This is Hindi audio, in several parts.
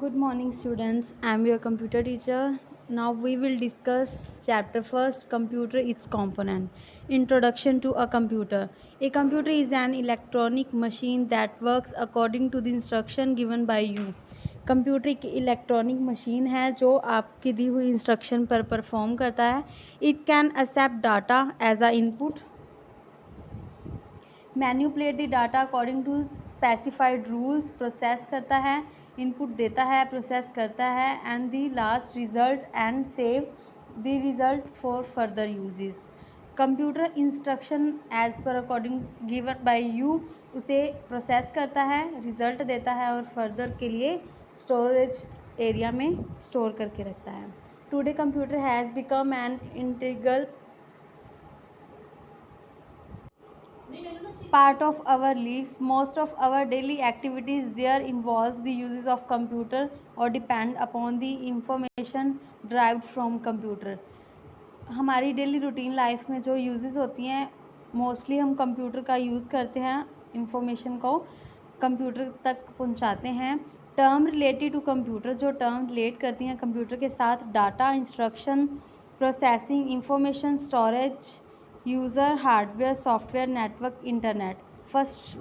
Good morning, students. I'm your computer teacher. Now we will discuss chapter first, computer, its component. Introduction to a computer. A computer is an electronic machine that works according to the instruction given by you. Computer एक इलेक्ट्रॉनिक मशीन है जो आपकी दी हुई इंस्ट्रक्शन पर परफॉर्म करता है. It can accept data as a input, manipulate the data according to specified rules, process करता है, इनपुट देता है, प्रोसेस करता है, and the last result and save the result for further uses. Computer instruction as per according given by you उसे प्रोसेस करता है, रिजल्ट देता है और फर्दर के लिए स्टोरेज एरिया में स्टोर करके रखता है. Today computer has become an integral part of our lives. Most of our daily activities there involves the uses of computer or depend upon the information derived from computer. हमारी डेली रूटीन लाइफ में जो यूजेस होती हैं मोस्टली हम कंप्यूटर का यूज़ करते हैं, इंफॉर्मेशन को कंप्यूटर तक पहुंचाते हैं. टर्म रिलेटेड टू कंप्यूटर, जो टर्म रिलेट करती हैं कंप्यूटर के साथ: data, instruction, processing, information, storage, user, hardware, software, network, internet. First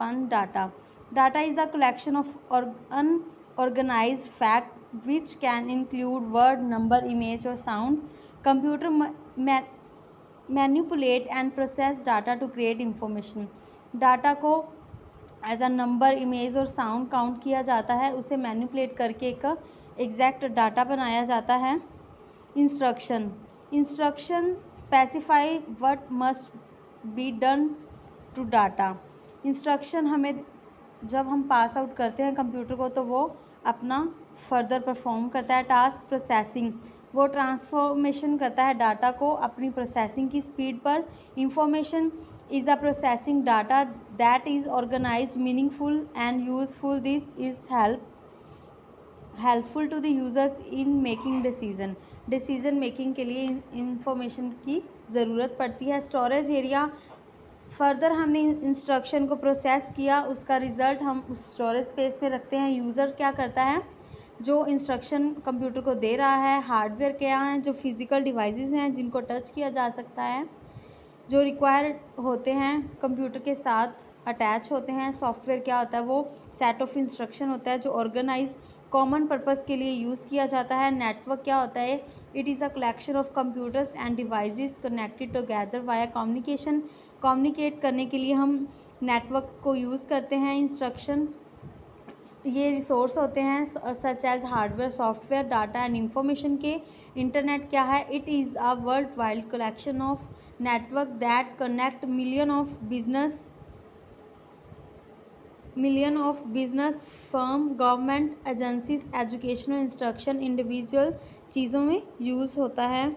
one, data. Data is the collection of unorganised fact which can include word, number, image और sound. Computer manipulate and process data to create information. Data को एज अ नंबर, इमेज और साउंड काउंट किया जाता है, उसे मैनिपुलेट करके एक एग्जैक्ट डाटा बनाया जाता है. Instruction specify what must be done to data. Instruction हमें जब हम पास आउट करते हैं कंप्यूटर को तो वो अपना फर्दर परफॉर्म करता है. टास्क प्रोसेसिंग, वो ट्रांसफॉर्मेशन करता है डाटा को अपनी प्रोसेसिंग की स्पीड पर. Information is the processing data that is organised, meaningful and useful. This is helpful to the users in making decision making के लिए इंफॉर्मेशन की ज़रूरत पड़ती है. स्टोरेज एरिया, फर्दर हमने इंस्ट्रक्शन को प्रोसेस किया, उसका रिज़ल्ट हम उस स्टोरेज स्पेस में रखते हैं. यूज़र क्या करता है, जो इंस्ट्रक्शन कंप्यूटर को दे रहा है. हार्डवेयर क्या हैं, जो फिज़िकल डिवाइसेस हैं जिनको टच किया जा सकता है, जो रिक्वायर्ड होते हैं कंप्यूटर के साथ अटैच होते हैं. सॉफ्टवेयर क्या होता है, वो सेट ऑफ इंस्ट्रक्शन होता है जो ऑर्गेनाइज कॉमन पर्पस के लिए यूज़ किया जाता है. नेटवर्क क्या होता है, it is a collection of computers end devices connected together via communication. Communicate करने के लिए हम नेटवर्क को यूज़ करते हैं. इंस्ट्रक्शन ये रिसोर्स होते हैं such as hardware, software, data and information के. इंटरनेट क्या है, it is a world wide collection of network that connect million of business firm, government agencies, educational instruction individual चीज़ों में यूज़ होता है.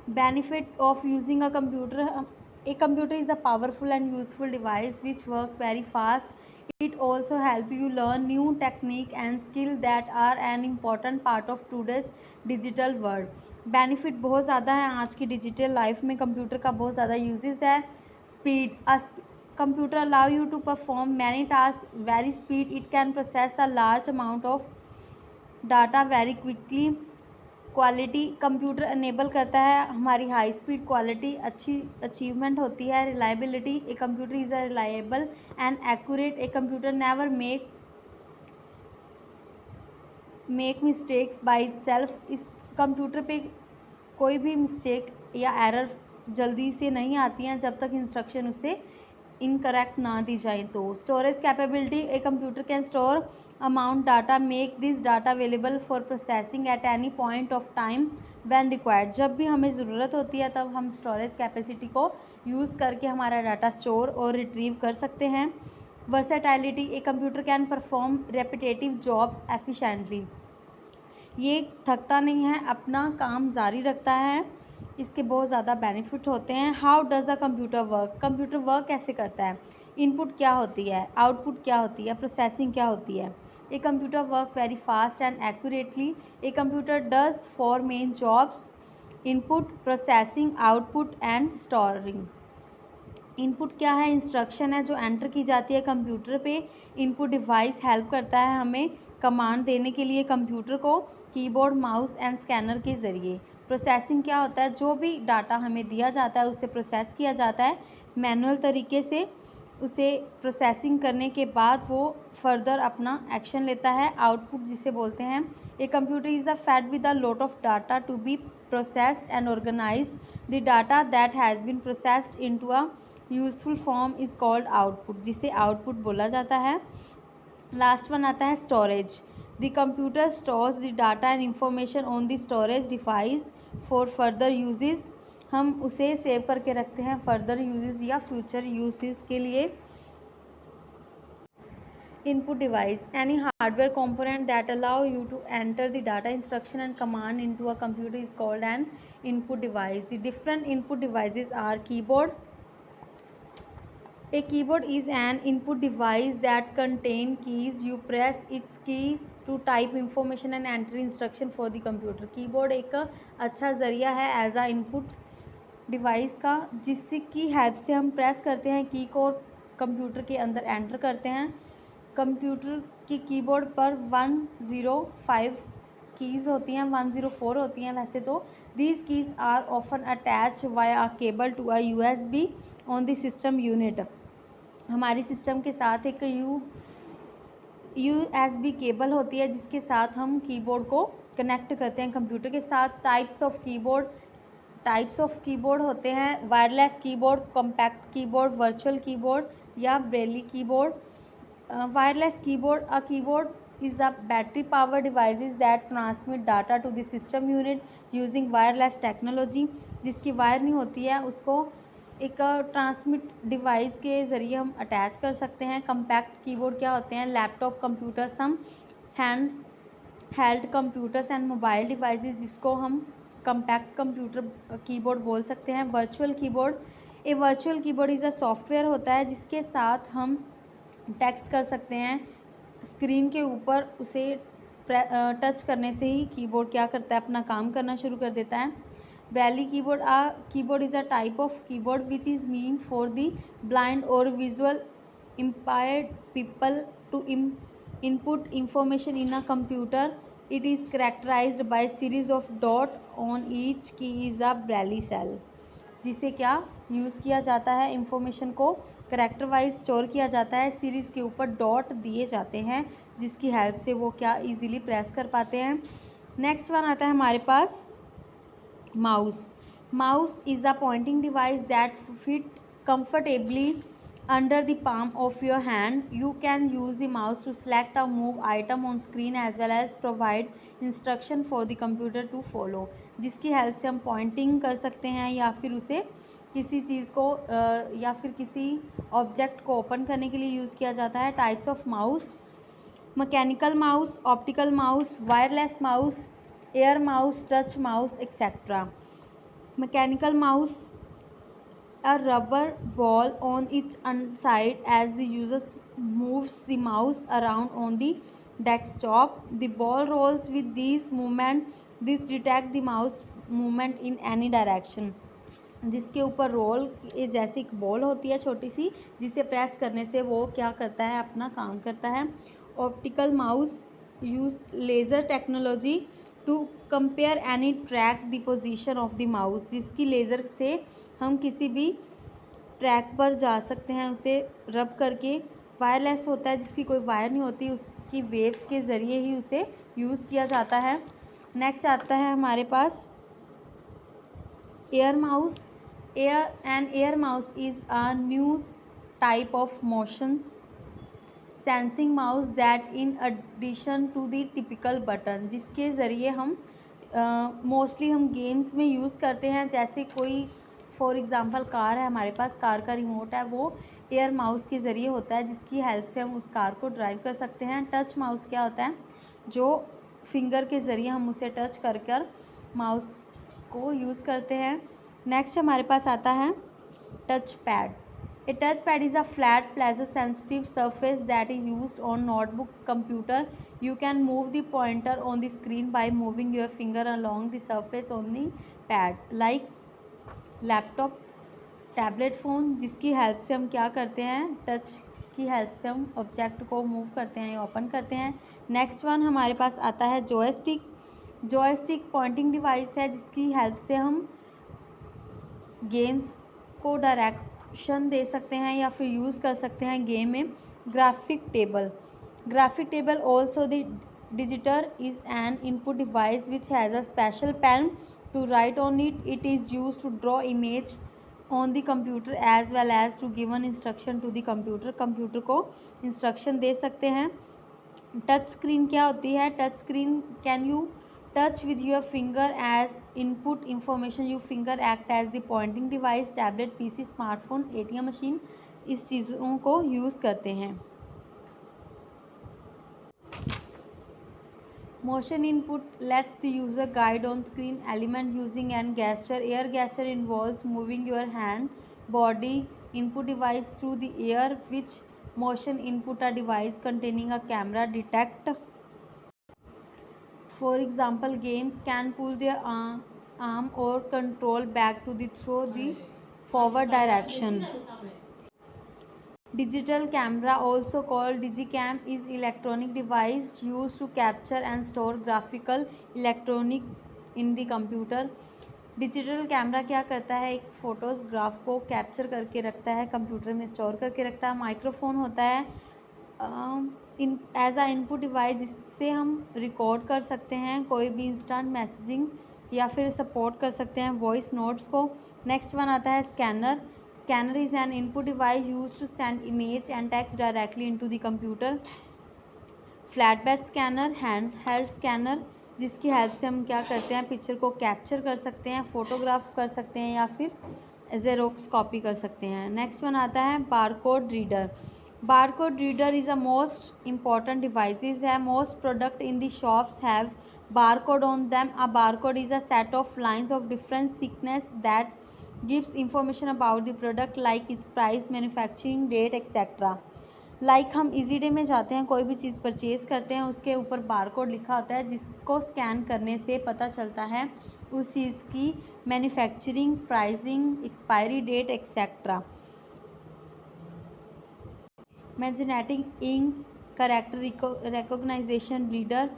Benefit of using a computer. A computer is a powerful and useful device which works very fast. It also helps you learn new technique and skill that are an important part of today's digital world. Benefit बहुत ज़्यादा है आज की डिजिटल लाइफ में, कंप्यूटर का बहुत ज़्यादा यूजेस है. Speed, computer allow you to perform many task very speed. It can process a large amount of data very quickly. Quality, computer enable करता है हमारी हाई स्पीड क्वालिटी, अच्छी अचीवमेंट होती है. Reliability, a computer is a reliable and accurate. A computer never make mistakes by itself. इस कंप्यूटर पे कोई भी मिस्टेक या एरर जल्दी से नहीं आती हैं जब तक इंस्ट्रक्शन उससे इनकरेक्ट ना दी जाए तो. Storage capability, a computer can store amount data, make this data available for processing at any point of time when required. जब भी हमें ज़रूरत होती है तब हम स्टोरेज कैपेसिटी को यूज़ करके हमारा डाटा स्टोर और रिट्रीव कर सकते हैं. Versatility, a computer can perform repetitive jobs efficiently. ये थकता नहीं है, अपना काम जारी रखता है. इसके बहुत ज़्यादा बेनिफिट होते हैं. How does the computer work. Computer work कैसे करता है, इनपुट क्या होती है, आउटपुट क्या होती है, प्रोसेसिंग क्या होती है. A computer work very fast and accurately. A computer does 4 main jobs: input, processing, output and storing. Input क्या है? इंस्ट्रक्शन है जो एंटर की जाती है कंप्यूटर पे। इनपुट डिवाइस हेल्प करता है हमें कमांड देने के लिए कंप्यूटर को कीबोर्ड, माउस एंड स्कैनर के ज़रिए। प्रोसेसिंग क्या होता है? जो भी डाटा हमें दिया जाता है उसे प्रोसेस किया जाता है मैनुअल तरीके से। उसे प्रोसेसिंग करने के बाद वो फर्दर अपना एक्शन लेता है। आउटपुट जिसे बोलते हैं, a computer is a fed with a lot of data to be processed and organised. The data that has been processed into a useful form is called output, जिसे आउटपुट बोला जाता है। लास्ट वन आता है storage. The computer stores the data and information on the storage device for further uses. हम उसे सेव करके रखते हैं फर्दर यूजेस या फ्यूचर यूजेस के लिए। Input device, any hardware component that allow you to enter the data, instruction and command into a computer is called an input device. The different input devices are keyboard. A keyboard is an input device that contain keys. You press its key to type information and enter instruction for the computer. Keyboard एक अच्छा ज़रिया है एज आ इनपुट डिवाइस का, जिसकी हेल्प से हम प्रेस करते हैं की को और कंप्यूटर के अंदर एंटर करते हैं। कंप्यूटर की कीबोर्ड पर 105 कीज़ होती हैं, 104 होती हैं वैसे तो। These keys are often attach via a cable to a USB on the system unit. हमारी सिस्टम के साथ एक USB केबल होती है जिसके साथ हम कीबोर्ड को कनेक्ट करते हैं कंप्यूटर के साथ। टाइप्स ऑफ कीबोर्ड होते हैं wireless keyboard, compact keyboard, virtual keyboard या braille keyboard. Wireless keyboard, a keyboard is a battery powered devices that transmit data to the system unit using wireless technology। जिसकी वायर नहीं होती है उसको एक ट्रांसमिट डिवाइस के ज़रिए हम अटैच कर सकते हैं। कम्पैक्ट कीबोर्ड क्या होते हैं? लैपटॉप कंप्यूटर्स, हम hand held computers and mobile devices, जिसको हम कम्पैक्ट कंप्यूटर कीबोर्ड बोल सकते हैं। Virtual keyboard, A virtual keyboard is a software होता है जिसके साथ हम टेक्स्ट कर सकते हैं स्क्रीन के ऊपर। उसे टच करने से ही कीबोर्ड क्या करता है? अपना काम करना शुरू कर देता है। Braille keyboard, keyboard is a type of keyboard which is mean for the blind और visual impaired people to input information in a computer. It is characterized by series of dot on each key is a braille cell, जिसे क्या यूज़ किया जाता है? इंफॉर्मेशन को करेक्टर वाइज स्टोर किया जाता है। सीरीज़ के ऊपर डॉट दिए जाते हैं जिसकी हेल्प से वो क्या इजीली प्रेस कर पाते हैं। नेक्स्ट वन आता है हमारे पास mouse. Mouse is a pointing device that fit comfortably under the palm of your hand. You can use the mouse to select or move item on screen as well as provide instruction for the computer to follow, जिसकी हेल्प से हम पॉइंटिंग कर सकते हैं या फिर उसे किसी चीज़ को या फिर किसी ऑब्जेक्ट को ओपन करने के लिए यूज़ किया जाता है। Types of mouse: mechanical mouse, optical mouse, wireless mouse, air mouse, touch mouse etcetera. Mechanical mouse, a rubber ball on its side as the user moves the mouse around on the desktop. The ball rolls with these movement. This detect the mouse movement in any direction, जिसके ऊपर रोल जैसी एक बॉल होती है छोटी सी, जिसे प्रेस करने से वो क्या करता है? अपना काम करता है। Optical mouse use laser technology to compare any track the position of the mouse, जिसकी लेज़र से हम किसी भी ट्रैक पर जा सकते हैं उसे रब करके। वायरलेस होता है जिसकी कोई वायर नहीं होती, उसकी वेव्स के ज़रिए ही उसे यूज़ किया जाता है। नेक्स्ट आता है हमारे पास air mouse. Air mouse is a new type of motion sensing mouse that in addition to the typical button, जिसके ज़रिए हम मोस्टली हम गेम्स में यूज़ करते हैं। जैसे कोई फॉर एग्ज़ाम्पल कार है हमारे पास, कार का रिमोट है, वो एयर माउस के ज़रिए होता है जिसकी हेल्प से हम उस कार को ड्राइव कर सकते हैं। टच माउस क्या होता है? जो फिंगर के ज़रिए हम उसे टच कर कर माउस को यूज़ करते हैं। नेक्स्ट हमारे पास आता है touch pad. A touchpad is a flat, pleasure-sensitive surface that is used on notebook computer. You can move the pointer on the screen by moving your finger along the surface on the pad, like laptop, tablet phone, जिसकी हेल्प से हम क्या करते हैं, टच की हेल्प से हम ऑब्जेक्ट को मूव करते हैं या ओपन करते हैं। नेक्स्ट वन हमारे पास आता है जॉयस्टिक। जॉयस्टिक पॉइंटिंग डिवाइस है जिसकी हेल्प से हम गेम्स को डायरेक्शन दे सकते हैं या फिर यूज़ कर सकते हैं गेम में। Graphic table also the digitizer is an input device which has a special pen to write on it. It is used to draw image on the computer as well as to give an instruction to the computer. Computer को इंस्ट्रक्शन दे सकते हैं। टच स्क्रीन क्या होती है? Touch screen, can you touch with your finger as input information. You finger act as the pointing device. Tablet, PC, smartphone, ATM machine इस चीज़ों को यूज़ करते हैं। Motion input lets the user guide on screen element using an gesture. Air gesture involves moving your hand, body, input device through the air, which motion input a device containing a camera detect. For example, games can pull their arm or control back to the through the forward direction. Digital camera, also called digicam, is electronic device used to capture and store graphical electronic in the computer. Digital camera क्या करता है? एक फ़ोटोज़ ग्राफ को कैप्चर करके रखता है, कंप्यूटर में स्टोर करके रखता है। माइक्रोफोन होता है एज आ इनपुट डिवाइस, जिससे हम रिकॉर्ड कर सकते हैं कोई भी इंस्टेंट मैसेजिंग या फिर सपोर्ट कर सकते हैं वॉइस नोट्स को। नेक्स्ट वन आता है scanner. Scanner is an input device used to send image and text directly into the computer. Flatbed scanner, handheld scanner, जिसकी हेल्प से हम क्या करते हैं, पिक्चर को कैप्चर कर सकते हैं, फोटोग्राफ कर सकते हैं या फिर जेरोक्स कॉपी कर सकते हैं। नेक्स्ट वन आता है barcode reader. Barcode reader is a most important devices है। Most product in the shops have barcode on them. A barcode is a set of lines of different thickness that gives information about the product like its price, manufacturing date, etc. Like हम इजी डे में जाते हैं, कोई भी चीज़ परचेज़ करते हैं, उसके ऊपर बारकोड लिखा होता है जिसको स्कैन करने से पता चलता है उस चीज़ की manufacturing, pricing, expiry date, etcetera. Magnetic ink character recognisation reader,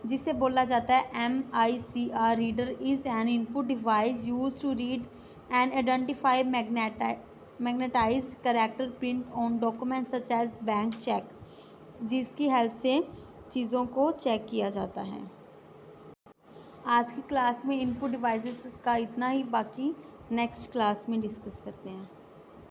जिसे बोला जाता है MICR reader, is an input device use to read and identify magnetized character print on documents such as bank check, जिसकी हेल्प से चीज़ों को चेक किया जाता है। आज की क्लास में इनपुट डिवाइसेस का इतना ही, बाकी नेक्स्ट क्लास में डिस्कस करते हैं।